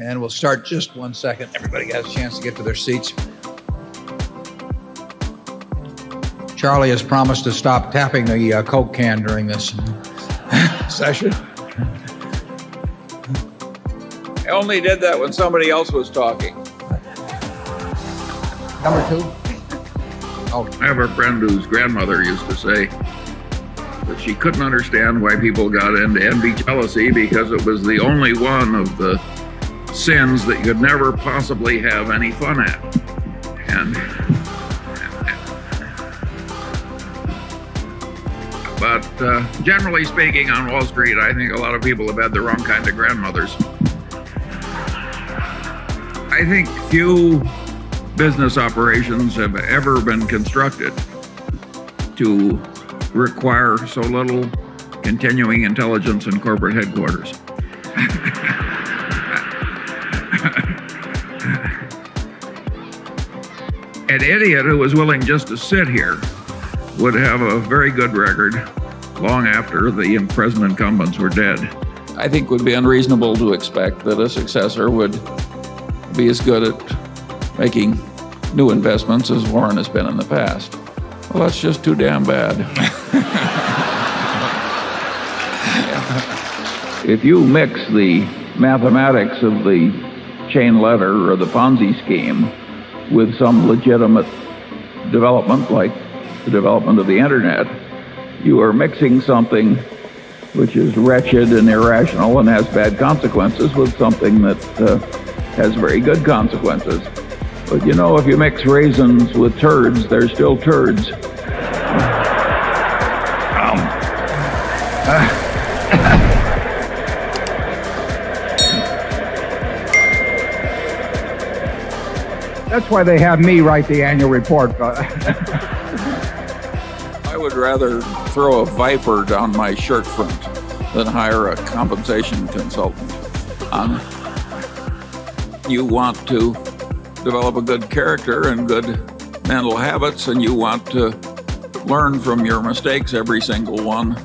And we'll start just 1 second. Everybody has a chance to get to their seats. Charlie has promised to stop tapping the Coke can during this session. I only did that when somebody else was talking. Number 2. I have a friend whose grandmother used to say that she couldn't understand why people got into envy, jealousy, because it was the only one of the sins that you could never possibly have any fun at. But generally speaking, on Wall Street, I think a lot of people have had the wrong kind of grandmothers. I think few business operations have ever been constructed to require so little continuing intelligence in corporate headquarters. An idiot who was willing just to sit here would have a very good record long after the present incumbents were dead. I think it would be unreasonable to expect that a successor would be as good at making new investments as Warren has been in the past. Well, that's just too damn bad. If you mix the mathematics of the chain letter or the Ponzi scheme with some legitimate development like the development of the internet, you are mixing something which is wretched and irrational and has bad consequences with something that has very good consequences. But you know, if you mix raisins with turds, they're still turds. That's why they have me write the annual report. I would rather throw a viper down my shirt front than hire a compensation consultant. You want to develop a good character and good mental habits, and you want to learn from your mistakes, every single one,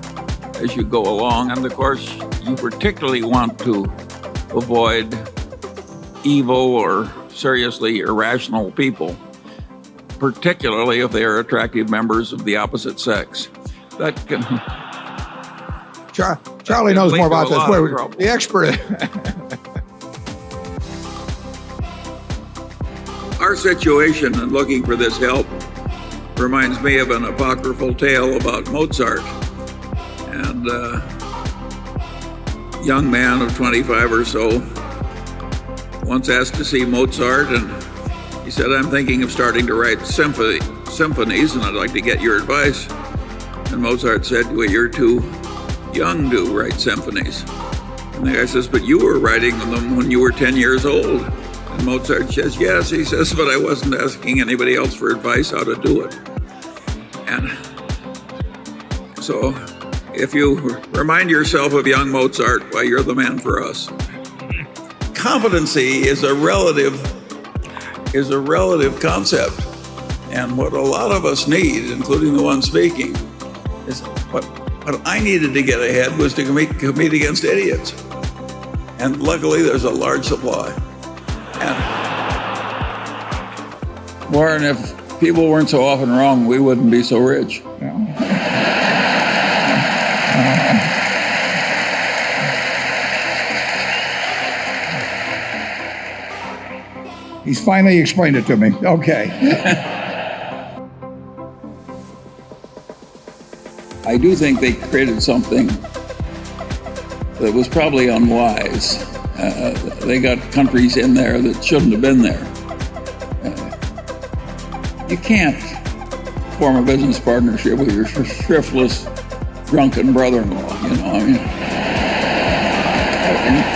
as you go along. And of course, you particularly want to avoid evil or seriously irrational people, particularly if they are attractive members of the opposite sex. That can... Charlie knows more about this. The expert. Our situation in looking for this help reminds me of an apocryphal tale about Mozart. And a young man of 25 or so once asked to see Mozart, and he said, "I'm thinking of starting to write symphonies, and I'd like to get your advice." And Mozart said, "Well, you're too young to write symphonies." And the guy says, "But you were writing them when you were 10 years old." And Mozart says, "Yes," he says, "but I wasn't asking anybody else for advice how to do it." And so if you remind yourself of young Mozart, why, you're the man for us. Competency is a relative concept. And what a lot of us need, including the one speaking, is what I needed to get ahead was to compete against idiots. And luckily, there's a large supply. And Warren, if people weren't so often wrong, we wouldn't be so rich. He's finally explained it to me. Okay. I do think they created something that was probably unwise. They got countries in there that shouldn't have been there. You can't form a business partnership with your shiftless, drunken brother-in-law, you know. I mean, you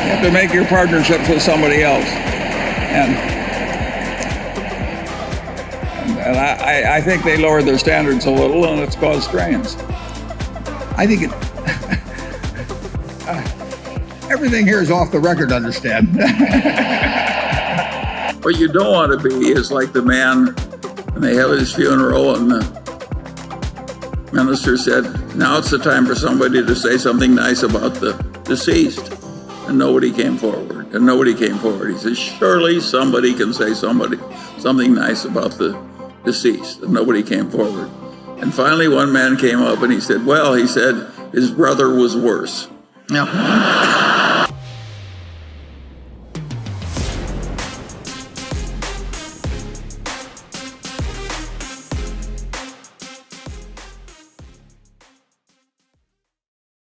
have to make your partnerships with somebody else. And I think they lowered their standards a little, and it's caused strains. I think everything here is off the record, understand? what you don't want to be is like the man when they held his funeral and the minister said, "Now it's the time for somebody to say something nice about the deceased." And nobody came forward. And nobody came forward. He said, surely somebody can say something nice about the deceased. And nobody came forward. And finally one man came up and he said, well, he said, his brother was worse. Yeah.